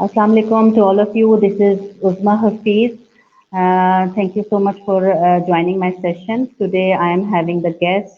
Assalamu alaikum to all of you. This is Uzma Hafiz. Thank you so much for joining my session. Today I am having the guest.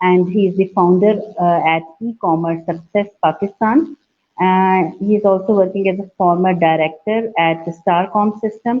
and he is the founder at e-commerce success Pakistan. He is also working as a former director at Starcom system.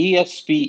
ESP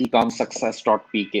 ecomsuccess.pk,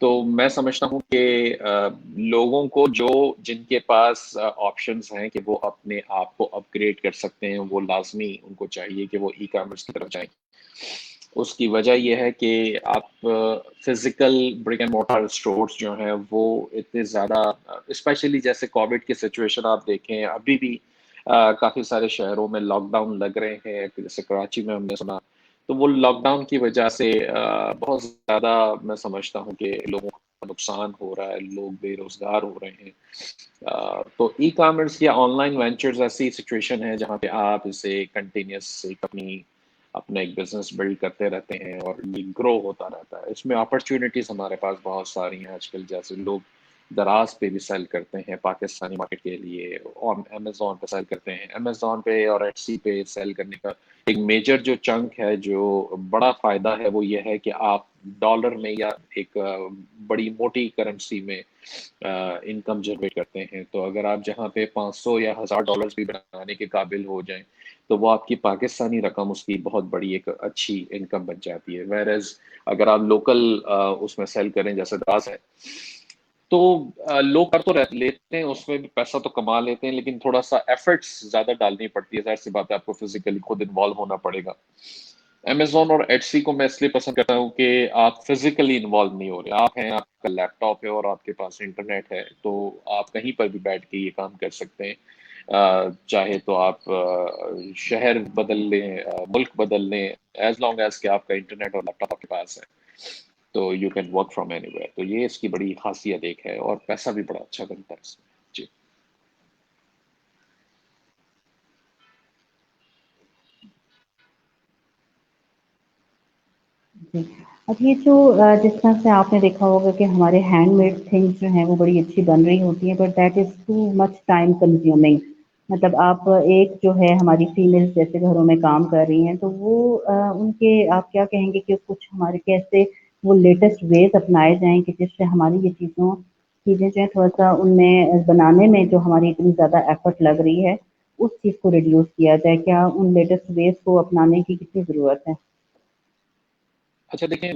تو میں سمجھتا ہوں کہ لوگوں کو جن کے پاس options ہیں کہ وہ اپنے آپ کو اپ گریڈ کر سکتے ہیں، وہ لازمی ان کو چاہیے کہ وہ ای کامرس کی طرف جائیں. اس کی وجہ یہ ہے کہ آپ physical brick and mortar stores جو ہیں وہ اتنے زیادہ، اسپیشلی جیسے کووڈ کی سچویشن آپ دیکھیں، ابھی بھی کافی سارے شہروں میں لاک ڈاؤن لگ رہے ہیں، جیسے کراچی میں ہم نے سنا. تو وہ لاک ڈاؤن کی وجہ سے بہت زیادہ میں سمجھتا ہوں کہ لوگوں کا نقصان ہو رہا ہے، لوگ بے روزگار ہو رہے ہیں. تو ای کامرس یا آن لائن وینچرز ایسی سچویشن ہے جہاں پہ آپ اسے کنٹینیوس اپنا ایک بزنس بلڈ کرتے رہتے ہیں اور یہ گرو ہوتا رہتا ہے. اس میں اپرچونیٹیز ہمارے پاس بہت ساری ہیں آج کل، جیسے لوگ دراز پہ بھی سیل کرتے ہیں پاکستانی مارکیٹ کے لیے، اور امیزون پہ سیل کرتے ہیں. امیزون پہ اور ایٹ سی پہ سیل کرنے کا ایک میجر جو چنک ہے، جو بڑا فائدہ ہے، وہ یہ ہے کہ آپ ڈالر میں یا ایک بڑی موٹی کرنسی میں انکم جنریٹ کرتے ہیں. تو اگر آپ جہاں پہ 500 یا $1000 بھی بنانے کے قابل ہو جائیں تو وہ آپ کی پاکستانی رقم اس کی بہت بڑی ایک اچھی انکم بن جاتی ہے. ویئرز اگر آپ لوکل اس میں سیل کریں جیسے دراز ہے، تو لوگ کر تو لیتے ہیں، اس میں بھی پیسہ تو کما لیتے ہیں، لیکن تھوڑا سا ایفرٹس زیادہ ڈالنی پڑتی ہے. ظاہر سی بات ہے، آپ کو فزیکلی خود انوالو ہونا پڑے گا. امیزون اور ایٹ سی کو میں اس لیے پسند کرتا ہوں کہ آپ فزیکلی انوالو نہیں ہو رہے. آپ ہیں، آپ کا لیپ ٹاپ ہے اور آپ کے پاس انٹرنیٹ ہے، تو آپ کہیں پر بھی بیٹھ کے یہ کام کر سکتے ہیں. چاہے تو آپ شہر بدل لیں، ملک بدل لیں، ایز لانگ ایز کہ آپ کا انٹرنیٹ اور لیپ ٹاپ آپ کے پاس ہے تو you can work from any where. تو یہ اس کی بڑی خاصیت ایک ہے، اور پیسہ بھی بڑا اچھا بنتا ہے اس میں. جی جی. اب یہ جو جس طرح سے آپ نے دیکھا ہوگا کہ ہمارے ہینڈ میڈ تھنگس جو ہیں وہ بڑی اچھی بن رہی ہوتی ہیں، but that is too much time consuming. مطلب آپ ایک جو ہے ہماری فیمیل جیسے گھروں میں کام کر رہی ہیں، تو وہ ان کے آپ کیا کہیں گے کہ کچھ ہمارے کیسے وہ لیٹسٹ ویز اپنائے جائیں کہ جس سے ہماری یہ چیزیں جو ہیں تھوڑا سا ان میں بنانے میں جو ہماری اتنی زیادہ ایفرٹ لگ رہی ہے اس چیز کو ریڈیوس کیا جائے. کیا ان لیٹسٹ ویز کو اپنانے کی کتنی ضرورت ہے؟ اچھا دیکھیں،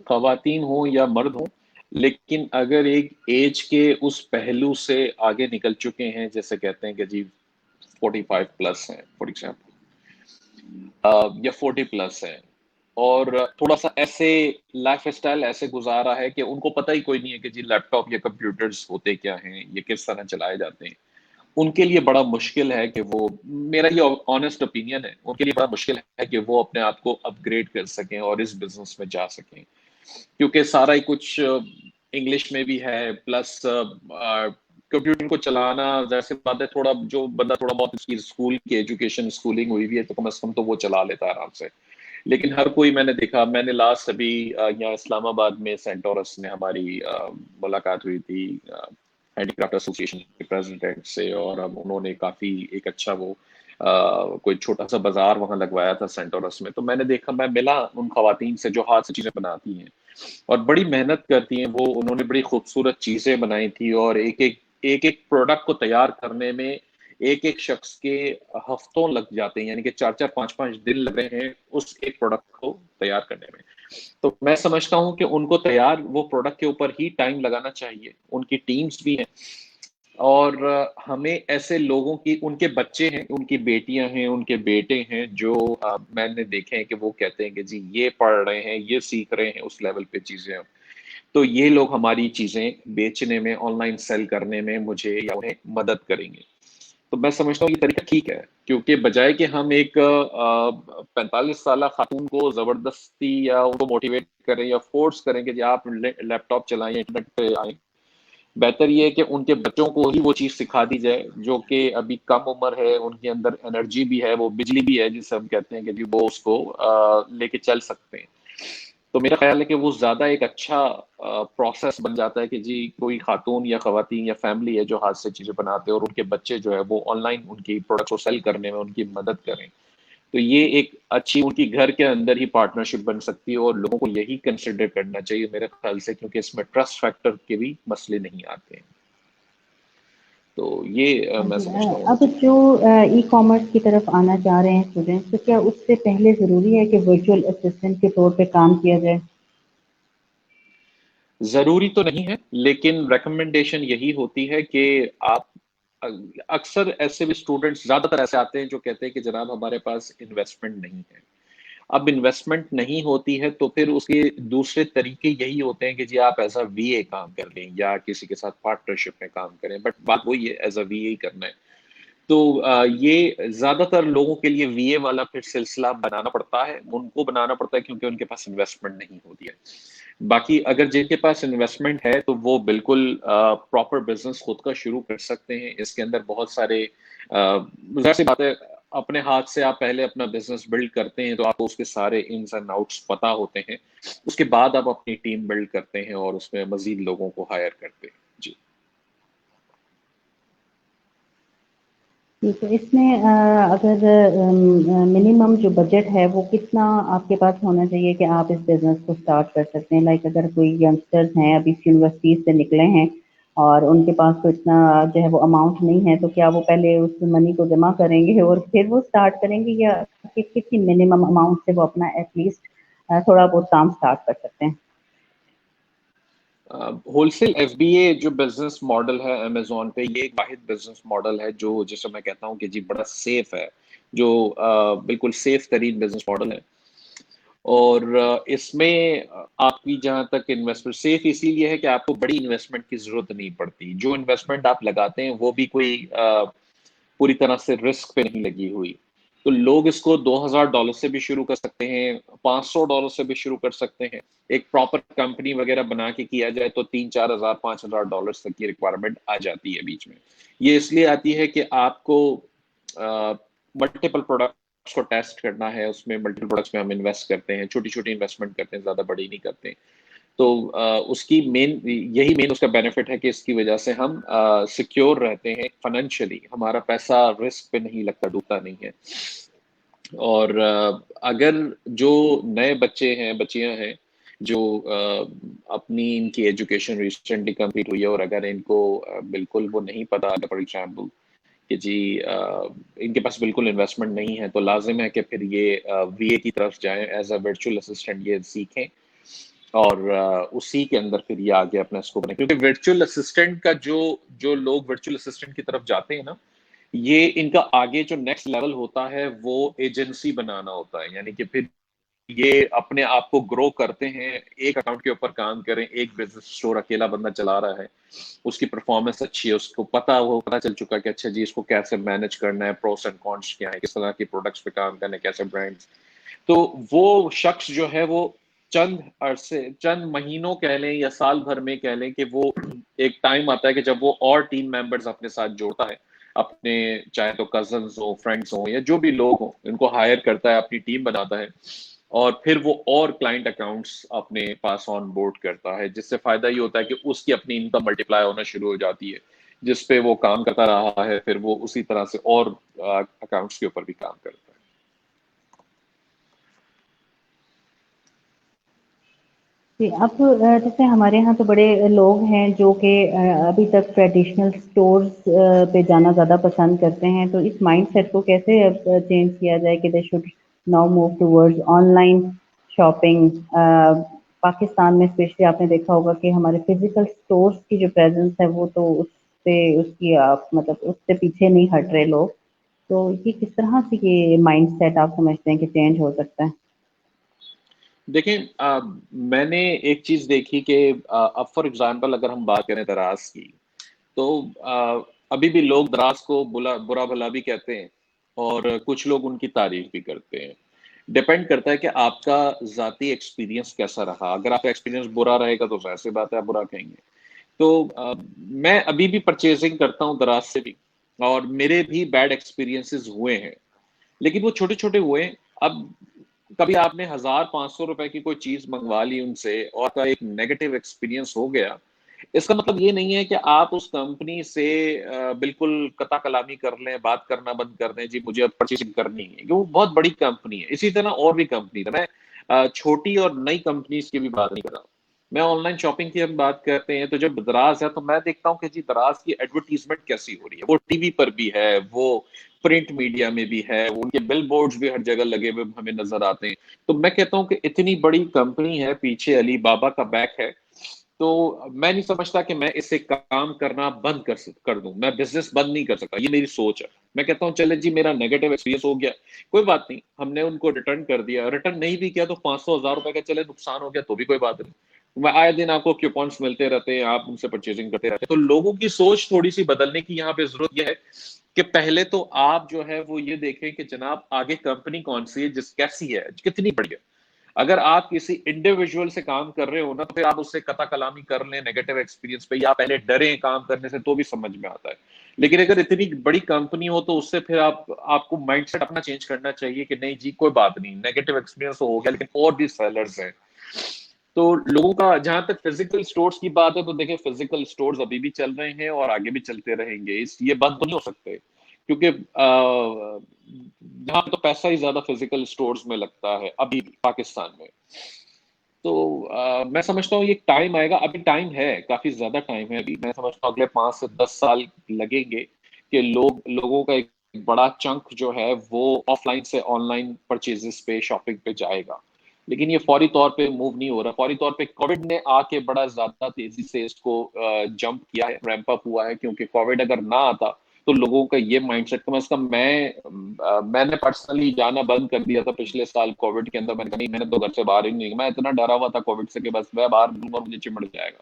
خواتین ہوں یا مرد ہوں، لیکن اگر ایک ایج کے اس پہلو سے آگے نکل چکے ہیں، جیسے کہتے ہیں کہ جی 45 پلس ہیں فار ایگزامپل، یا 40 پلس ہیں، اور تھوڑا سا ایسے لائف اسٹائل ایسے گزارا ہے کہ ان کو پتہ ہی کوئی نہیں ہے کہ جی لیپ ٹاپ یا کمپیوٹرز ہوتے کیا ہیں، یہ کس طرح چلائے جاتے ہیں. ان کے لیے بڑا مشکل ہے کہ وہ، میرا یہ آنیسٹ اوپینین ہے، ان کے لیے بڑا مشکل ہے کہ وہ اپنے آپ کو اپ گریڈ کر سکیں اور اس بزنس میں جا سکیں، کیونکہ سارا ہی کچھ انگلش میں بھی ہے، پلس کمپیوٹر کو چلانا ظاہر سی بات ہے، تھوڑا جو بندہ تھوڑا بہت اس کی اسکول کی ایجوکیشن اسکولنگ ہوئی ہوئی ہے تو کم از کم تو وہ چلا لیتا ہے آرام سے. لیکن ہر کوئی، میں نے دیکھا، میں نے لاسٹ ابھی یہاں اسلام آباد میں سینٹورس میں ہماری ملاقات ہوئی تھی ہینڈی کرافٹ ایسوسیشن کے پریزیڈنٹ سے، اور اب انہوں نے کافی ایک اچھا وہ کوئی چھوٹا سا بازار وہاں لگوایا تھا سینٹورس میں. تو میں نے دیکھا، میں ملا ان خواتین سے جو ہاتھ سے چیزیں بناتی ہیں اور بڑی محنت کرتی ہیں. وہ انہوں نے بڑی خوبصورت چیزیں بنائی تھی، اور ایک پروڈکٹ کو تیار کرنے میں ایک شخص کے ہفتوں لگ جاتے ہیں، یعنی کہ 4-5 دن لگ رہے ہیں اس ایک پروڈکٹ کو تیار کرنے میں. تو میں سمجھتا ہوں کہ ان کو تیار وہ پروڈکٹ کے اوپر ہی ٹائم لگانا چاہیے. ان کی ٹیمز بھی ہیں، اور ہمیں ایسے لوگوں کی، ان کے بچے ہیں، ان کی بیٹیاں ہیں، ان کے بیٹے ہیں، جو میں نے دیکھے ہیں کہ وہ کہتے ہیں کہ جی یہ پڑھ رہے ہیں، یہ سیکھ رہے ہیں، اس لیول پہ چیزیں. تو یہ لوگ ہماری چیزیں بیچنے میں، آن لائن سیل کرنے میں مجھے یا انہیں مدد کریں گے. تو میں سمجھتا ہوں یہ طریقہ ٹھیک ہے، کیونکہ بجائے کہ ہم ایک 45 سالہ خاتون کو زبردستی یا ان کو موٹیویٹ کریں یا فورس کریں کہ جی آپ لیپ ٹاپ چلائیں، انٹرنیٹ پہ آئیں، بہتر یہ ہے کہ ان کے بچوں کو ہی وہ چیز سکھا دی جائے جو کہ ابھی کم عمر ہے، ان کے اندر انرجی بھی ہے، وہ بجلی بھی ہے جسے ہم کہتے ہیں کہ جی وہ اس کو لے کے چل سکتے ہیں. تو میرا خیال ہے کہ وہ زیادہ ایک اچھا پروسیس بن جاتا ہے کہ جی کوئی خاتون یا خواتین یا فیملی ہے جو ہاتھ سے چیزیں بناتے ہیں اور ان کے بچے جو ہے وہ آن لائن ان کی پروڈکٹ کو سیل کرنے میں ان کی مدد کریں. تو یہ ایک اچھی ان کی گھر کے اندر ہی پارٹنرشپ بن سکتی ہے، اور لوگوں کو یہی کنسیڈر کرنا چاہیے میرے خیال سے، کیونکہ اس میں ٹرسٹ فیکٹر کے بھی مسئلے نہیں آتے ہیں. تو یہ میں سمجھتا ہوں. اب جو ای کامرس کی طرف آنا چاہ رہے ہیں اسٹوڈینٹس، تو کیا اس سے پہلے ضروری ہے کہ ورچوئل اسسٹنٹ کے طور پہ کام کیا جائے؟ ضروری تو نہیں ہے، لیکن ریکمنڈیشن یہی ہوتی ہے کہ آپ اکثر ایسے بھی اسٹوڈنٹس زیادہ تر ایسے آتے ہیں جو کہتے ہیں کہ جناب ہمارے پاس انویسٹمنٹ نہیں ہے. اب انویسٹمنٹ نہیں ہوتی ہے تو پھر اس کے دوسرے طریقے یہی ہوتے ہیں کہ جی آپ ایز اے وی اے کام کر لیں یا کسی کے ساتھ پارٹنرشپ میں کام کریں، بٹ بات وہی ہے ایز اے وی اے کرنا ہے. تو یہ زیادہ تر لوگوں کے لیے وی اے والا پھر سلسلہ بنانا پڑتا ہے، ان کو بنانا پڑتا ہے کیونکہ ان کے پاس انویسٹمنٹ نہیں ہوتی ہے. باقی اگر جن کے پاس انویسٹمنٹ ہے تو وہ بالکل پراپر بزنس خود کا شروع کر سکتے ہیں. اس کے اندر بہت سارے ظاہر سی بات ہے، اپنے ہاتھ سے آپ پہلے اپنا بزنس بلڈ کرتے ہیں تو آپ کو اس کے سارے انس اینڈ آؤٹس پتا ہوتے ہیں. اس کے بعد آپ اپنی ٹیم بلڈ کرتے ہیں اور اس میں مزید لوگوں کو ہائر کرتے ہیں. جی تو اس میں اگر منیمم جو بجٹ ہے وہ کتنا آپ کے پاس ہونا چاہیے کہ آپ اس بزنس کو اسٹارٹ کر سکتے ہیں؟ لائک اگر کوئی ینگسٹرز ہیں ابھی یونیورسٹیز سے نکلے ہیں اور ان کے پاس تو اتنا جو ہے وہ اماؤنٹ نہیں ہے، تو کیا وہ پہلے اس منی کو جمع کریں گے اور پھر وہ اسٹارٹ کریں گے، یا کتنی منیمم اماؤنٹ سے وہ اپنا ایٹ لیسٹ تھوڑا بہت کام اسٹارٹ کر سکتے ہیں؟ ہول سیل ایف بی اے جو بزنس ماڈل ہے امیزون پہ، یہ ایک واحد بزنس ماڈل ہے جو جسے میں کہتا ہوں کہ جی بڑا سیف ہے، جو بالکل سیف ترین بزنس ماڈل ہے. اور اس میں آپ کی جہاں تک انویسٹمنٹ سیف اسی لیے ہے کہ آپ کو بڑی انویسٹمنٹ کی ضرورت نہیں پڑتی. جو انویسٹمنٹ آپ لگاتے ہیں وہ بھی کوئی پوری طرح سے رسک پہ نہیں لگی ہوئی. تو لوگ اس کو $2,000 سے بھی شروع کر سکتے ہیں، $500 سے بھی شروع کر سکتے ہیں. ایک پراپر کمپنی وغیرہ بنا کے کیا جائے تو $3,000 $4,000 $5,000 تک کی ریکوائرمنٹ آ جاتی ہے بیچ میں. یہ اس لیے آتی ہے کہ آپ کو ملٹیپل پروڈکٹس کو ٹیسٹ کرنا ہے. اس میں ملٹیپل پروڈکٹس میں ہم انویسٹ کرتے ہیں، چھوٹی چھوٹی انویسٹمنٹ کرتے ہیں، زیادہ بڑی نہیں کرتے. تو اس کی یہی مین اس کا بینیفٹ ہے کہ اس کی وجہ سے ہم سیکیور رہتے ہیں فائنینشلی، ہمارا پیسہ رسک پہ نہیں لگتا، ڈوبتا نہیں ہے. اور اگر جو نئے بچے ہیں، بچیاں ہیں جو اپنی ان کی ایجوکیشن ریسنٹلی کمپلیٹ ہوئی ہے اور اگر ان کو بالکل وہ نہیں پتا، فار ایگزامپل کہ جی ان کے پاس بالکل انویسٹمنٹ نہیں ہے، تو لازم ہے کہ پھر یہ وی اے کی طرف جائیں، ایز اے ورچوئل اسسٹنٹ یہ سیکھیں اور اسی کے اندر پھر یہ آگے اپنا اسکوپ بنائیں. کیونکہ ورچوئل اسسٹنٹ کا جو لوگ ورچوئل اسسٹنٹ کی طرف جاتے ہیں نا، یہ ان کا آگے جو نیکسٹ لیول ہوتا ہے وہ ایجنسی بنانا ہوتا ہے. یعنی کہ پھر یہ اپنے آپ کو گرو کرتے ہیں، ایک اکاؤنٹ کے اوپر کام کریں، ایک بزنس اسٹور اکیلا بندہ چلا رہا ہے، اس کی پرفارمنس اچھی ہے، اس کو پتا چل چکا کہ اچھا جی اس کو کیسے مینج کرنا ہے، پروس اینڈ کونس کیا ہے، کس طرح کی پروڈکٹس پہ کام کرنا ہے، کیسے برانڈز. تو وہ شخص جو ہے وہ چند مہینوں کہہ لیں یا سال بھر میں کہہ لیں کہ وہ ایک ٹائم آتا ہے کہ جب وہ اور ٹیم ممبرز اپنے ساتھ جوڑتا ہے، اپنے چاہے تو کزنز ہوں، فرینڈس ہوں یا جو بھی لوگ ہوں، ان کو ہائر کرتا ہے، اپنی ٹیم بناتا ہے اور پھر وہ اور کلائنٹ اکاؤنٹس اپنے پاس آن بورڈ کرتا ہے. جس سے فائدہ یہ ہوتا ہے کہ اس کی اپنی انکم ملٹیپلائی ہونا شروع ہو جاتی ہے، جس پہ وہ کام کرتا رہا ہے، پھر وہ اسی طرح سے اور اکاؤنٹس کے اوپر بھی کام کرتا ہے. اب جیسے ہمارے یہاں تو بڑے لوگ ہیں جو کہ ابھی تک ٹریڈیشنل سٹورز پہ جانا زیادہ پسند کرتے ہیں، تو اس مائنڈ سیٹ کو کیسے چینج کیا جائے کہ they should now move towards on line shopping? Pakistan میں اسپیشلی آپ نے دیکھا ہوگا کہ ہمارے فزیکل سٹورز کی جو پریزنس ہے وہ تو اس سے اس کی مطلب اس سے پیچھے نہیں ہٹ رہے لوگ. تو یہ کس طرح سے یہ مائنڈ سیٹ آپ سمجھتے ہیں کہ چینج ہو سکتا ہے؟ دیکھیں میں نے ایک چیز دیکھی کہ اب فار ایگزامپل اگر ہم بات کریں دراز کی، تو ابھی بھی لوگ دراز کو برا بھلا بھی کہتے ہیں اور کچھ لوگ ان کی تعریف بھی کرتے ہیں. ڈپینڈ کرتا ہے کہ آپ کا ذاتی ایکسپیرینس کیسا رہا. اگر آپ کا ایکسپیرینس برا رہے گا تو ظاہر سی بات ہے آپ برا کہیں گے. تو میں ابھی بھی پرچیزنگ کرتا ہوں دراز سے بھی، اور میرے بھی بیڈ ایکسپیرینسز ہوئے ہیں، لیکن وہ چھوٹے چھوٹے ہوئے ہیں. اب کبھی آپ نے 1,500 روپے کی کوئی چیز منگوا لی ان سے اور کا ایک نیگیٹو ایکسپیرینس ہو گیا، اس کا مطلب یہ نہیں ہے کہ آپ اس کمپنی سے بالکل قطع کلامی کر لیں، بات کرنا بند کر دیں، جی مجھے اب پرچیزنگ کرنی ہے، کہ وہ بہت بڑی کمپنی ہے. اسی طرح اور بھی کمپنی ہے، میں چھوٹی اور نئی کمپنیز کی بھی بات نہیں کر رہا. میں آن لائن شاپنگ کی ہم بات کرتے ہیں تو جب دراز ہے تو میں دیکھتا ہوں کہ جی دراز کی ایڈورٹیزمنٹ کیسی ہو رہی ہے. وہ ٹی وی پر بھی ہے، وہ پرنٹ میڈیا میں بھی ہے، ان کے بل بورڈز بھی ہر جگہ لگے ہوئے ہمیں نظر آتے ہیں. تو میں کہتا ہوں کہ اتنی بڑی کمپنی ہے، پیچھے علی بابا کا بیک ہے، تو میں نہیں سمجھتا کہ میں اسے کام کرنا بند کر دوں, میں بزنس بند نہیں کر سکتا, یہ میری سوچ ہے. میں کہتا ہوں چلے جی میرا نیگیٹو ایکسپیرینس ہو گیا, کوئی بات نہیں, ہم نے ان کو ریٹرن کر دیا, ریٹرن نہیں بھی کیا تو 500-1000 روپے کا چلے نقصان ہو گیا تو بھی کوئی بات نہیں. میں آئے دن آپ کو کیوپونس ملتے رہتے ہیں, آپ ان سے پرچیزنگ کرتے رہتے ہیں. تو لوگوں کی سوچ تھوڑی سی بدلنے کی یہاں پہ ضرورت یہ ہے کہ پہلے تو آپ جو ہے وہ یہ دیکھیں کہ جناب آگے کمپنی کون سی ہے, کیسی ہے, کتنی بڑی ہے. اگر آپ کسی انڈیویجول سے کام کر رہے ہو نا تو پھر آپ اس سے قطع کلامی کر لیں نیگیٹو ایکسپیرینس پہ, یا پہلے ڈریں کام کرنے سے تو بھی سمجھ میں آتا ہے. لیکن اگر اتنی بڑی کمپنی ہو تو اس سے پھر آپ کو مائنڈ سیٹ اپنا چینج کرنا چاہیے کہ نہیں جی کوئی بات نہیں, نیگیٹو ایکسپیرینس ہو گیا لیکن اور بھی سیلرز ہیں. تو لوگوں کا جہاں تک فزیکل سٹورز کی بات ہے تو دیکھیں فزیکل سٹورز ابھی بھی چل رہے ہیں اور آگے بھی چلتے رہیں گے, یہ بند تو نہیں ہو سکتے کیونکہ یہاں پہ تو پیسہ ہی زیادہ فزیکل سٹورز میں لگتا ہے ابھی بھی پاکستان میں. تو میں سمجھتا ہوں یہ ٹائم آئے گا, ابھی ٹائم ہے, کافی زیادہ ٹائم ہے ابھی. میں سمجھتا ہوں اگلے 5 سے 10 سال لگیں گے کہ لوگوں کا ایک بڑا چنک جو ہے وہ آف لائن سے آن لائن پرچیزز پہ, شاپنگ پہ جائے گا. لیکن یہ فوری طور پہ موو نہیں ہو رہا. فوری طور پہ کووڈ نے آ کے بڑا زیادہ تیزی سے اس کو جمپ کیا ہے, ریمپ اپ ہوا ہے, کیونکہ کووڈ اگر نہ آتا تو لوگوں کا یہ مائنڈ سیٹ کم از کم, میں نے پرسنلی جانا بند کر دیا تھا پچھلے سال کووڈ کے اندر. میں نے کہا نہیں, میں نے تو گھر سے باہر ہی نہیں, میں اتنا ڈرا ہوا تھا کووڈ سے کہ بس میں باہر دوں گا مجھے چمڑ جائے گا,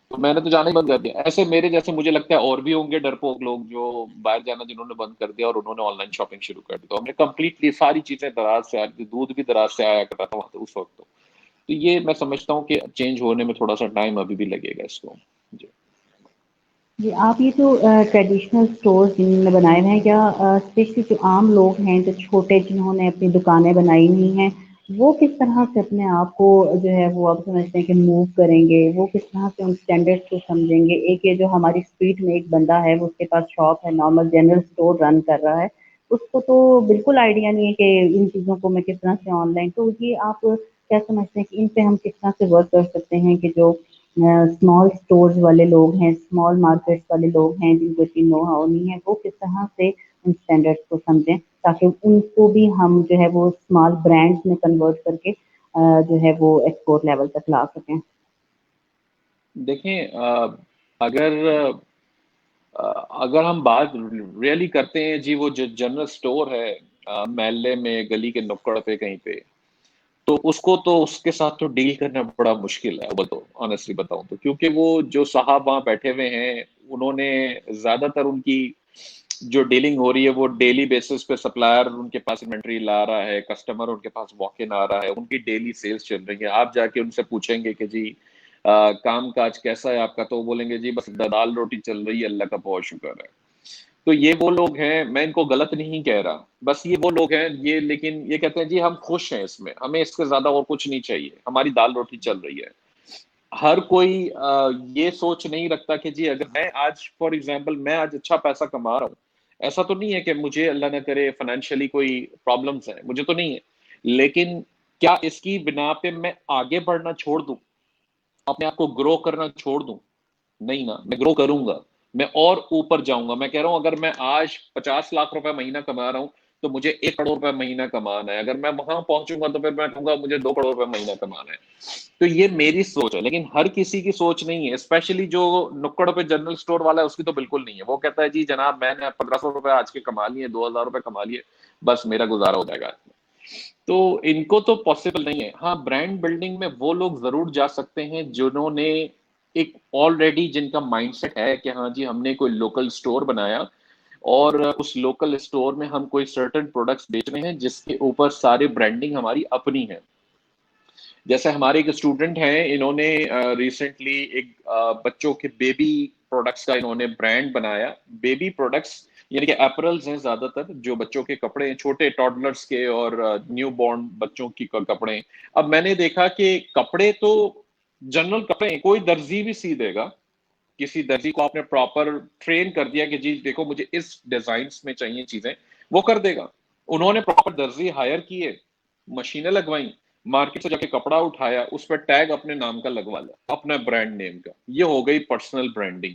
تو میں نے تو جانا ہی بند کر دیا. ایسے میرے جیسے مجھے لگتا ہے اور بھی ہوں گے ڈرپوک لوگ جو باہر جانا جنہوں نے بند کر دیا اور انہوں نے آن لائن شاپنگ شروع کر دی. تو ہم نے کمپلیٹلی ساری چیزیں دراز سے, دودھ بھی دراز سے آیا کرتا تھا وہاں تو اس وقت. تو یہ میں سمجھتا ہوں کہ چینج ہونے میں تھوڑا سا ٹائم ابھی بھی لگے گا اس کو. جی جی, آپ یہ جو ٹریڈیشنل اسٹورز جن میں بنائے ہوئے ہیں, کیا اسپیشلی جو عام لوگ ہیں جو چھوٹے جنہوں نے اپنی دکانیں بنائی ہوئی ہیں, وہ کس طرح سے اپنے آپ کو جو ہے وہ آپ سمجھتے ہیں کہ موو کریں گے, وہ کس طرح سے ان اسٹینڈرڈ کو سمجھیں گے؟ ایک یہ جو ہماری اسٹریٹ میں ایک بندہ ہے وہ اس کے پاس شاپ ہے, نارمل جنرل اسٹور رن کر رہا ہے, اس کو تو بالکل آئیڈیا نہیں ہے کہ ان چیزوں کو میں کس طرح سے آن لائن. تو یہ آپ کیا سمجھتے ہیں کہ ان پہ ہم کس طرح سے ورک کر سکتے ہیں کہ جو اسمال اسٹورز والے لوگ ہیں, اسمال مارکیٹس والے لوگ ہیں جن کو اتنی نو ہاؤ نہیں ہے, وہ کس طرح سے ان اسٹینڈرڈس کو سمجھیں تاکہ ان کو بھی ہم جو ہے وہ اسمال برانڈس میں کنورٹ کر کے جو ہے وہ ایکسپورٹ لیول تک لا سکیں؟ دیکھیں, اگر ہم بات ریئلی کرتے ہیں جی, وہ جو جنرل اسٹور ہے محلے میں, گلی کے نکڑ پہ کہیں پہ, تو اس کے ساتھ تو ڈیل کرنا بڑا مشکل ہے. وہ تو آنیسٹلی بتاؤں تو, کیونکہ وہ جو صاحب وہاں بیٹھے ہوئے ہیں انہوں نے زیادہ تر ان کی جو ڈیلنگ ہو رہی ہے وہ ڈیلی بیسس پہ, سپلائر ان کے پاس انوینٹری لا رہا ہے, کسٹمر ان کے پاس واک ان آ رہا ہے, ان کی ڈیلی سیلز چل رہی ہے. آپ جا کے ان سے پوچھیں گے کہ جی کام کاج کیسا ہے آپ کا, تو وہ بولیں گے جی بس دال روٹی چل رہی ہے, اللہ کا بہت شکر ہے. تو یہ وہ لوگ ہیں, میں ان کو غلط نہیں کہہ رہا, بس یہ وہ لوگ ہیں یہ, لیکن یہ کہتے ہیں جی ہم خوش ہیں اس میں, ہمیں اس سے زیادہ اور کچھ نہیں چاہیے, ہماری دال روٹی چل رہی ہے. ہر کوئی یہ سوچ نہیں رکھتا کہ جی اگر میں آج فار ایگزامپل میں آج اچھا پیسہ کما رہا ہوں, ایسا تو نہیں ہے کہ مجھے اللہ نہ کرے فائنینشلی کوئی پرابلمس ہیں, مجھے تو نہیں ہے, لیکن کیا اس کی بنا پہ میں آگے بڑھنا چھوڑ دوں, اپنے آپ کو گرو کرنا چھوڑ دوں؟ نہیں نا, میں گرو کروں گا, میں اور اوپر جاؤں گا. میں کہہ رہا ہوں اگر میں آج 50 لاکھ روپے مہینہ کما رہا ہوں تو مجھے 1 کروڑ روپے مہینہ کمانا ہے. اگر میں وہاں پہنچوں گا تو پھر میں کہوں گا مجھے 2 کروڑ روپے مہینہ کمانا ہے. تو یہ میری سوچ ہے, لیکن ہر کسی کی سوچ نہیں ہے. اسپیشلی جو نکڑ پہ جنرل اسٹور والا ہے اس کی تو بالکل نہیں ہے. وہ کہتا ہے جی جناب میں نے 1500 روپے آج کے کما لیے, 2000 روپے کما لیے, بس میرا گزارا ہو جائے گا. تو ان کو تو پاسبل نہیں ہے. ہاں, برانڈ بلڈنگ میں وہ لوگ ضرور جا سکتے ہیں جنہوں نے ایک آلریڈی, جن کا مائنڈ سیٹ ہے کہ ہاں جی ہم نے کوئی لوکل اسٹور بنایا اور اس لوکل اسٹور میں ہم کوئی سرٹن پروڈکٹس بیچ رہے ہیں جس کے اوپر سارے برانڈنگ ہماری اپنی ہے. جیسے ہمارے ایک اسٹوڈنٹ ہیں, انہوں نے ریسنٹلی ایک بچوں کے بیبی پروڈکٹس کا انہوں نے برانڈ بنایا. بیبی پروڈکٹس یعنی کہ اپرلز ہیں زیادہ تر, جو بچوں کے کپڑے ہیں, چھوٹے ٹاڈلرز کے اور نیو بورن بچوں کی کپڑے ہیں. اب میں نے دیکھا کہ کپڑے تو جنرل کپڑے ہیں, کوئی درزی بھی سی دے گا. کسی درزی کو آپ نے پراپر ٹرین کر دیا کہ جی دیکھو مجھے اس ڈیزائنس میں چاہیے چیزیں, وہ کر دے گا. انہوں نے پراپر درزی ہائر کیے, مشینیں لگوائیں, مارکیٹ سے جا کے کپڑا اٹھایا, اس پہ ٹیگ اپنے نام کا لگوا لیا, اپنا برانڈ نیم کا. یہ ہو گئی پرسنل برانڈنگ.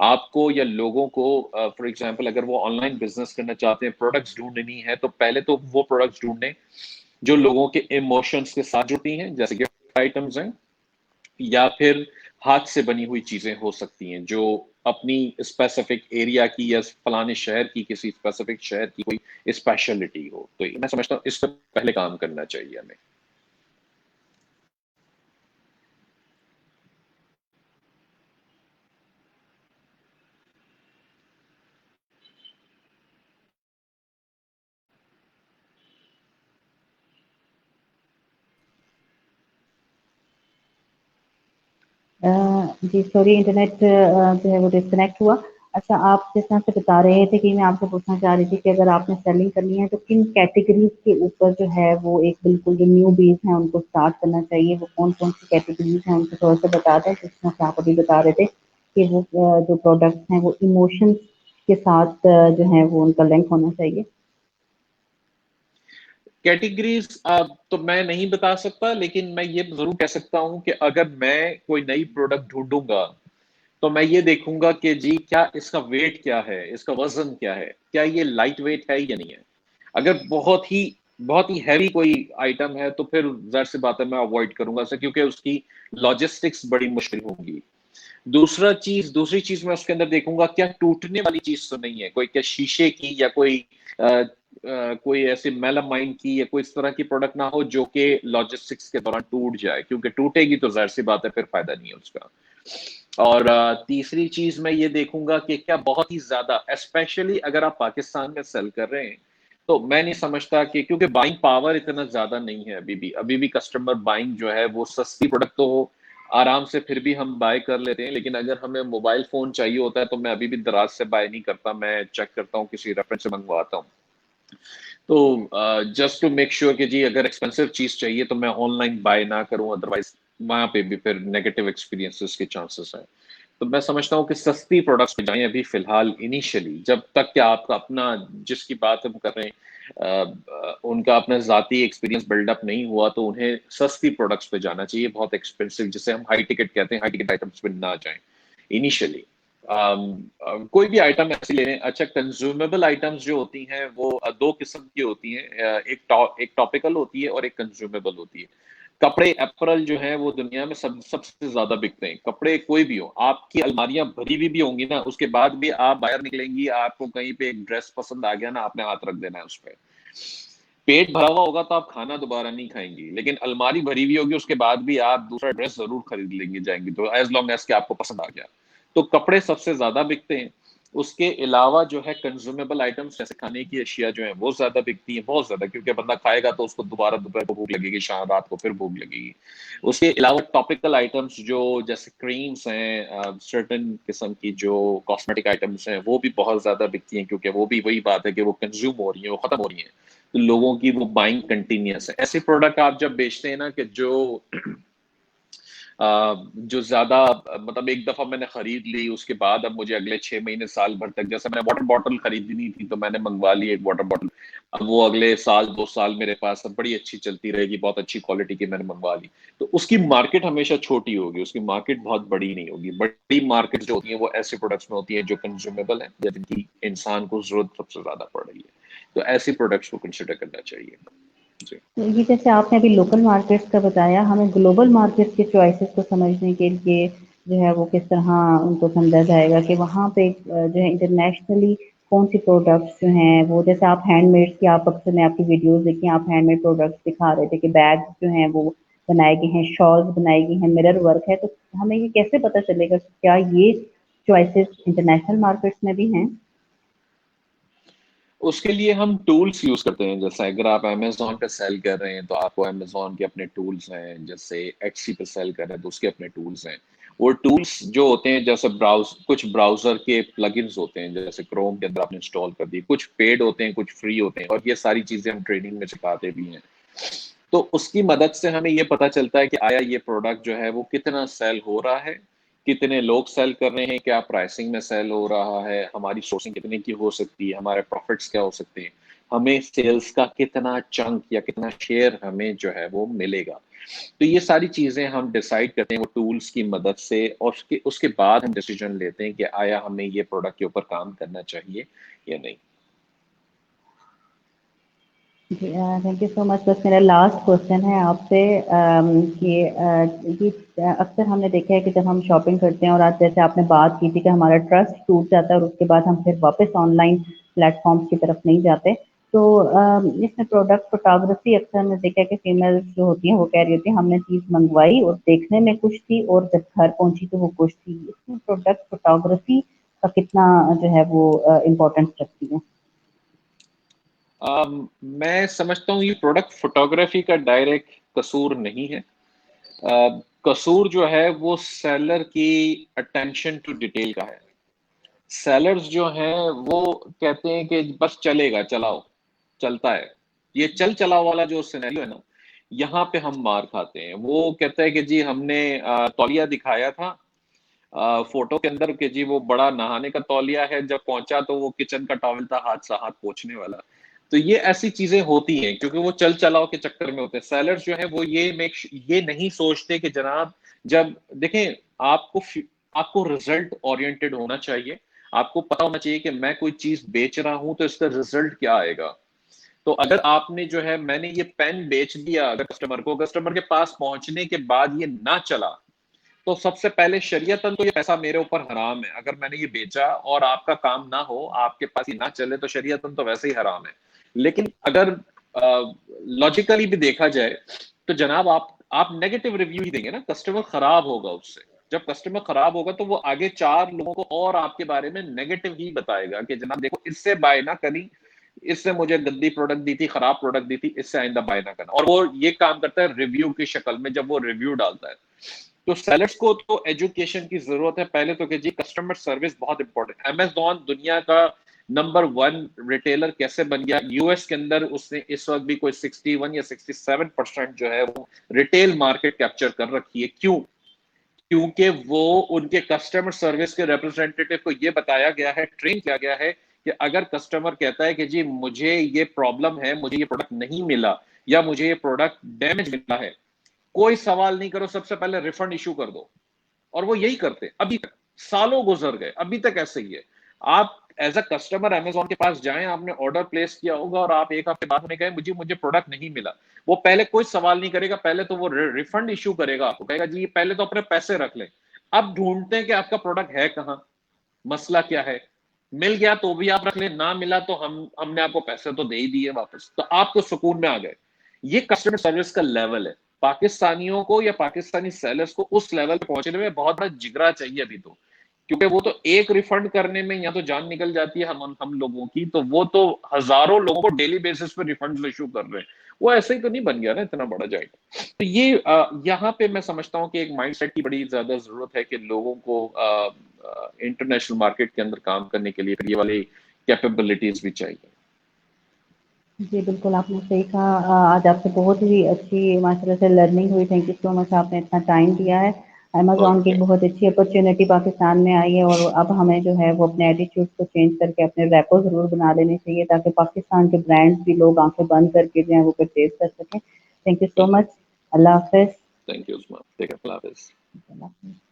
آپ کو یا لوگوں کو فار ایگزامپل اگر وہ آن لائن بزنس کرنا چاہتے ہیں، پروڈکٹس ڈھونڈنی ہے، تو پہلے تو وہ پروڈکٹس ڈھونڈیں جو لوگوں کے ایموشنس کے ساتھ جڑتی ہیں، جیسے گفٹ آئٹمس ہیں یا پھر ہاتھ سے بنی ہوئی چیزیں ہو سکتی ہیں جو اپنی اسپیسیفک ایریا کی یا فلانے شہر کی کسی اسپیسیفک شہر کی کوئی اسپیشلٹی ہو. تو میں سمجھتا ہوں اس پہ پہلے کام کرنا چاہیے ہمیں. جی سوری، انٹرنیٹ جو ہے وہ ڈسکنیکٹ ہوا. اچھا، آپ جس طرح سے بتا رہے تھے کہ میں آپ سے پوچھنا چاہ رہی تھی کہ اگر آپ نے سیلنگ کرنی ہے تو کن کیٹیگریز کے اوپر جو ہے وہ ایک بالکل جو نیو بیز ہیں ان کو اسٹارٹ کرنا چاہیے، وہ کون کون سی کیٹیگریز ہیں ان کو تھوڑا سا بتا دیں. جس طرح سے آپ ابھی بتا رہے تھے کہ وہ جو پروڈکٹس ہیں وہ ایموشنس کے ساتھ جو ہے وہ ان کا لنک ہونا چاہیے. کیٹیگریز تو میں نہیں بتا سکتا، لیکن میں یہ ضرور کہہ سکتا ہوں کہ اگر میں کوئی نئی پروڈکٹ ڈھونڈوں گا تو میں یہ دیکھوں گا کہ جی کیا اس کا ویٹ کیا ہے، اس کا وزن کیا ہے، کیا یہ لائٹ ویٹ ہے یا نہیں ہے. اگر بہت ہی ہیوی کوئی آئٹم ہے تو پھر ظاہر سی بات ہے میں اوائڈ کروں گا اسے، کیونکہ اس کی لاجسٹکس بڑی مشکل ہوگی. دوسری چیز میں اس کے اندر دیکھوں گا کیا ٹوٹنے والی چیز تو نہیں ہے، کوئی کیا شیشے کی یا کوئی ایسے میلامائن کی یا کوئی اس طرح کی پروڈکٹ نہ ہو جو کہ لاجسٹکس کے دوران ٹوٹ جائے، کیونکہ ٹوٹے گی تو ظاہر سی بات ہے پھر فائدہ نہیں ہے اس کا. اور تیسری چیز میں یہ دیکھوں گا کہ کیا بہت ہی زیادہ اسپیشلی اگر آپ پاکستان میں سیل کر رہے ہیں تو میں نہیں سمجھتا کہ کیونکہ بائنگ پاور اتنا زیادہ نہیں ہے ابھی بھی کسٹمر بائنگ جو ہے وہ سستی پروڈکٹ تو ہو آرام سے پھر بھی ہم بائی کر لیتے ہیں، لیکن اگر ہمیں موبائل فون چاہیے ہوتا ہے تو میں ابھی بھی دراز سے بائی نہیں کرتا، میں چیک کرتا ہوں کسی ریفرنس سے منگواتا ہوں. تو جسٹ ٹو میک شیور کہ جی اگر ایکسپینسو چیز چاہیے تو میں آن لائن بائی نہ کروں، ادروائز وہاں پہ بھی پھر نیگیٹو ایکسپیرینسز کے چانسز ہیں. تو میں سمجھتا ہوں کہ سستی پروڈکٹس پہ جائیں ابھی فی الحال انیشلی، جب تک کہ آپ کا اپنا جس کی بات ہم کر رہے ہیں ان کا اپنا ذاتی ایکسپیرینس بلڈ اپ نہیں ہوا تو انہیں سستی پروڈکٹس پہ جانا چاہیے، بہت ایکسپینسو جسے ہم ہائی ٹکٹ کہتے ہیں، ہائی ٹکٹ آئٹمس پہ نہ جائیں انیشلی. کوئی بھی آئٹم ایسی لے لیں. اچھا، کنزیومیبل آئٹمس جو ہوتی ہیں وہ دو قسم کی ہوتی ہیں، ایک ٹاپیکل ہوتی ہے اور ایک کنزیومیبل ہوتی ہے. کپڑے اپرل جو ہیں وہ دنیا میں سب سے زیادہ بکتے ہیں. کپڑے کوئی بھی ہو، آپ کی الماریاں بھری ہوئی بھی ہوں گی نا، اس کے بعد بھی آپ باہر نکلیں گی، آپ کو کہیں پہ ایک ڈریس پسند آ گیا نا، آپ نے ہاتھ رکھ دینا ہے اس پہ. پیٹ بھرا ہوا ہوگا تو آپ کھانا دوبارہ نہیں کھائیں گی، لیکن الماری بھری ہوئی ہوگی اس کے بعد بھی آپ دوسرا ڈریس ضرور خرید لیں گے جائیں گے، تو ایز لانگ ایز کہ آپ کو پسند آ گیا. تو کپڑے سب سے زیادہ بکتے ہیں. اس کے علاوہ جو ہے کنزیومیبل آئٹمس جیسے کھانے کی اشیاء جو ہیں وہ زیادہ بکتی ہیں، بہت زیادہ، کیونکہ بندہ کھائے گا تو اس کو دوبارہ دوپہر کو بھوک لگے گی، شام رات کو پھر بھوک لگے گی. اس کے علاوہ ٹاپیکل آئٹمس جو جیسے کریمس ہیں، سرٹن قسم کی جو کاسمیٹک آئٹمس ہیں وہ بھی بہت زیادہ بکتی ہیں، کیونکہ وہ بھی وہی بات ہے کہ وہ کنزیوم ہو رہی ہیں، وہ ختم ہو رہی ہیں، تو لوگوں کی وہ بائنگ کنٹینیوس ہے. ایسے پروڈکٹ آپ جب بیچتے ہیں نا کہ جو زیادہ مطلب ایک دفعہ میں نے خرید لی، اس کے بعد اب مجھے اگلے 6 مہینے سال بھر تک، جیسے میں نے واٹر بوٹل خریدنی تھی تو میں نے منگوا لی ایک واٹر بوٹل، اب وہ اگلے سال 2 سال میرے پاس بڑی اچھی چلتی رہے گی، بہت اچھی کوالٹی کی میں نے منگوا لی. تو اس کی مارکیٹ ہمیشہ چھوٹی ہوگی، اس کی مارکیٹ بہت بڑی نہیں ہوگی. بڑی مارکیٹ جو ہوتی ہیں وہ ایسے پروڈکٹس میں ہوتی ہیں جو کنزیومیبل ہیں یا جن کی انسان کو ضرورت سب سے زیادہ پڑ رہی ہے. تو ایسی پروڈکٹس کو کنسیڈر کرنا چاہیے. جی یہ جیسے آپ نے ابھی لوکل مارکیٹس کا بتایا، ہمیں گلوبل مارکیٹس کے چوائسیز کو سمجھنے کے لیے جو ہے وہ کس طرح ان کو سمجھا جائے گا کہ وہاں پہ جو ہے انٹرنیشنلی کون سی پروڈکٹس جو ہیں وہ، جیسے آپ ہینڈ میڈ کی، آپ اکثر نے آپ کی ویڈیوز دیکھی، آپ ہینڈ میڈ پروڈکٹس دکھا رہے تھے کہ بیگ جو ہیں وہ بنائے گئے ہیں، شالز بنائی گئی ہیں، مرر ورک ہے. تو ہمیں یہ کیسے پتہ چلے گا کہ کیا یہ چوائسیز انٹرنیشنل مارکیٹس میں بھی ہیں؟ اس کے لیے ہم ٹولس یوز کرتے ہیں. جیسے اگر آپ امیزون پہ سیل کر رہے ہیں تو آپ کو امیزون کے اپنے ٹولس ہیں، جیسے ایکسی پہ سیل کر رہے ہیں تو اس کے اپنے ٹولس ہیں. وہ ٹولس جو ہوتے ہیں جیسے کچھ براؤزر کے پلگنز ہوتے ہیں، جیسے کروم کے اندر آپ نے انسٹال کر دی، کچھ پیڈ ہوتے ہیں کچھ فری ہوتے ہیں، اور یہ ساری چیزیں ہم ٹریڈنگ میں سکھاتے بھی ہیں. تو اس کی مدد سے ہمیں یہ پتا چلتا ہے کہ آیا یہ پروڈکٹ جو ہے وہ کتنا سیل ہو رہا ہے، کتنے لوگ سیل کر رہے ہیں، کیا پرائسنگ میں سیل ہو رہا ہے، ہماری سورسنگ کتنے کی ہو سکتی ہے، ہمارے پروفٹس کیا ہو سکتے ہیں. ہمیں سیلز کا کتنا چنک یا کتنا شیئر ہمیں جو ہے وہ ملے گا. تو یہ ساری چیزیں ہم ڈیسائیڈ کرتے ہیں وہ ٹولز کی مدد سے, اور اس کے بعد ہم ڈیسیجن لیتے ہیں کہ آیا ہمیں یہ پروڈکٹ کے اوپر کام کرنا چاہیے یا نہیں. جی تھینک یو سو مچ. بس میرا لاسٹ کوشچن ہے آپ سے کہ اکثر ہم نے دیکھا ہے کہ جب ہم شاپنگ کرتے ہیں, اور آج جیسے آپ نے بات کی تھی کہ ہمارا ٹرسٹ ٹوٹ جاتا ہے اور اس کے بعد ہم پھر واپس آن لائن پلیٹ فارمس کی طرف نہیں جاتے, تو اس میں پروڈکٹ فوٹوگرافی اکثر ہم نے دیکھا کہ فیمیل جو ہوتی ہیں وہ کہہ رہی ہوتی ہیں ہم نے چیز منگوائی اور دیکھنے میں کچھ تھی اور جب گھر پہنچی تو وہ کچھ تھی. اس میں پروڈکٹ فوٹوگرافی کا کتنا جو ہے وہ امپورٹنس رکھتی ہے؟ میں سمجھتا ہوں یہ پروڈکٹ فوٹوگرافی کا ڈائریکٹ قصور نہیں ہے. قصور جو ہے وہ سیلر کی اٹینشن ٹو ڈیٹیل کا ہے. سیلرز جو ہیں وہ کہتے ہیں کہ بس چلے گا, چلاؤ, چلتا ہے. یہ چل چلاؤ والا جو سینیریو ہے نا, یہاں پہ ہم مار کھاتے ہیں. وہ کہتا ہے کہ جی ہم نے تولیہ دکھایا تھا فوٹو کے اندر کہ جی وہ بڑا نہانے کا تولیہ ہے, جب پہنچا تو وہ کچن کا ٹاول تھا ہاتھ سے ہاتھ پوچھنے والا. تو یہ ایسی چیزیں ہوتی ہیں کیونکہ وہ چل چلاؤ کے چکر میں ہوتے ہیں. سیلرز جو ہے وہ یہ نہیں سوچتے کہ جناب جب دیکھیں آپ کو ریزلٹ اورینٹڈ ہونا چاہیے. آپ کو پتا ہونا چاہیے کہ میں کوئی چیز بیچ رہا ہوں تو اس کا ریزلٹ کیا آئے گا. تو اگر آپ نے جو ہے میں نے یہ پین بیچ دیا اگر کسٹمر کو, کسٹمر کے پاس پہنچنے کے بعد یہ نہ چلا, تو سب سے پہلے شریعتاً تو یہ پیسہ میرے اوپر حرام ہے. اگر میں نے یہ بیچا اور آپ کا کام نہ ہو, آپ کے پاس یہ نہ چلے, تو شریعتاً تو ویسے ہی حرام ہے. لیکن اگر لاجیکلی بھی دیکھا جائے تو جناب آپ نیگیٹو ریویو ہی دیں گے نا, کسٹمر خراب ہوگا اس سے. جب کسٹمر خراب ہوگا تو وہ آگے 4 لوگوں کو اور آپ کے بارے میں نیگیٹو ہی بتائے گا کہ جناب دیکھو اس سے بائی نہ کری, اس سے مجھے گندی پروڈکٹ دی تھی, خراب پروڈکٹ دی تھی, اس سے آئندہ بائی نہ کرنا. اور وہ یہ کام کرتا ہے ریویو کی شکل میں, جب وہ ریویو ڈالتا ہے. تو سیلرز کو تو ایجوکیشن کی ضرورت ہے پہلے تو کہ جی کسٹمر سروس بہت امپورٹنٹ. امیزون دنیا کا نمبر 1 ریٹیلر کیسے بن گیا؟ یو ایس کے اندر اس نے اس وقت بھی کوئی 61 یا 67% جو ہے وہ ریٹیل مارکیٹ کیپچر کر رکھی ہے. کیوں؟ کیونکہ وہ ان کے کسٹمر سروس کے ریپرزینٹیٹیو کو یہ بتایا گیا ہے, ٹرین کیا گیا ہے کہ اگر کسٹمر کہتا ہے کہ جی مجھے یہ پرابلم ہے, مجھے یہ پروڈکٹ نہیں ملا یا مجھے یہ پروڈکٹ ڈیمیج ملا ہے, کوئی سوال نہیں کرو, سب سے پہلے ریفنڈ ایشو کر دو. اور وہ یہی کرتے ابھی تک, سالوں گزر گئے, ابھی تک ایسے ہی ہے. آپ ایز اے کسٹمر امیزون کے پاس جائیں, آپ نے آرڈر پلیس کیا ہوگا اور آپ ایک ہفتے بعد میں کہیں مجھے پروڈکٹ نہیں ملا, وہ پہلے کوئی سوال نہیں کرے گا, پہلے تو وہ ریفنڈ ایشو کرے گا. آپ کو کہے گا جی پہلے تو اپنے پیسے رکھ لیں. اب ڈھونڈتے ہیں کہ آپ کا پروڈکٹ ہے کہاں, مسئلہ کیا ہے, مل گیا تو بھی آپ رکھ لیں, نہ ملا تو ہم نے آپ کو پیسے تو دے ہی دیے واپس, تو آپ تو سکون میں آ گئے. یہ کسٹمر سروس کا لیول ہے. پاکستانیوں کو یا پاکستانی سیلرز کو اس لیول پہ پہنچنے میں بہت بڑا جگرا چاہیے ابھی تو, کیونکہ وہ تو ایک ریفنڈ کرنے میں یا تو جان نکل جاتی ہے ہم لوگوں کی, تو وہ تو ہزاروں لوگوں کو ڈیلی بیسس پہ ریفنڈ ایشو کر رہے ہیں. وہ ایسے ہی تو نہیں بن گیا نا اتنا بڑا جائنٹ. تو یہ یہاں پہ میں سمجھتا ہوں کہ ایک مائنڈ سیٹ کی بڑی زیادہ ضرورت ہے کہ لوگوں کو انٹرنیشنل مارکیٹ کے اندر کام کرنے کے لیے یہ والی کیپیبلٹیز بھی چاہیے. جی بالکل آپ نے صحیح کہا. آج آپ سے بہت ہی اچھی ماشاء اللہ سے لرننگ ہوئی. تھینک یو سو مچ, آپ نے اتنا ٹائم دیا ہے. امیزون کی اوکے, بہت اچھی اپرچونیٹی پاکستان میں آئی ہے, اور اب ہمیں جو ہے وہ اپنے ایٹیٹیوڈ کو چینج کر کے اپنے ریپو ضرور بنا لینے چاہیے تاکہ پاکستان کے برانڈس بھی لوگ آنکھیں بند کر کے جو ہے وہ پرچیز کر سکیں. تھینک یو سو بالکل. مچ. اللہ حافظ. Thank you Usman, take care, اللہ حافظ. اللہ حافظ.